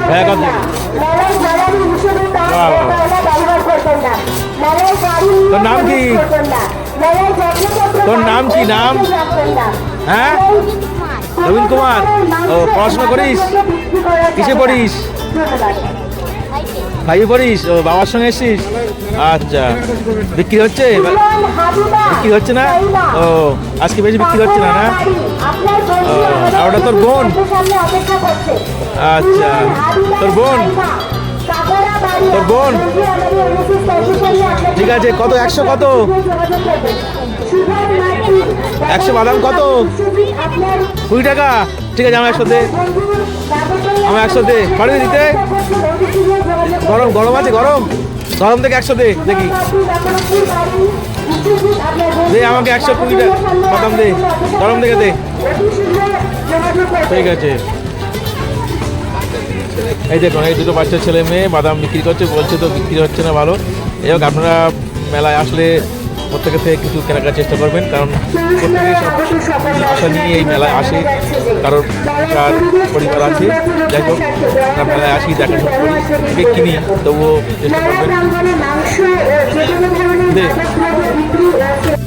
হ্যাঁ কত তোর নাম কি? তোর নাম কি নাম? হ্যাঁ নবীন কুমার। ও পড়াশোনা করিস? কিসে পড়িস? ভাই পড়িস? ও বাবার সঙ্গে এসছিস? আচ্ছা বিক্রি হচ্ছে? বিক্রি হচ্ছে না? ও আজকে বেশি বিক্রি হচ্ছে না? না আর ওটা তোর বোন? আচ্ছা তোর বোন? তোর বোন? ঠিক আছে কত 100 কত? 100 বাদাম কত? 20 টাকা। ঠিক আছে আমার 100 দে, আমার 100 দে। পারবি দিতে? গরম গরম আছে, গরম গরম থেকে 100 দে দেখি। দে আমাকে 120 টাকা বাদাম দে, গরম থেকে দে। ঠিক আছে এই দেখুন এই দুটো বাচ্চা ছেলে মেয়ে বাদাম বিক্রি করছে, বলছে তো বিক্রি হচ্ছে না ভালো। এই হোক আপনারা মেলায় আসলে প্রত্যেকের থেকে কিছু কেনাকাটার চেষ্টা করবেন, কারণ প্রত্যেকে সব আশা নিয়ে এই মেলায় আসে, কারণ তার পরিবার আছে। যাই হোক আমরা মেলায় আসি, দেখা সব করি, কিনি, তবুও চেষ্টা করবেন।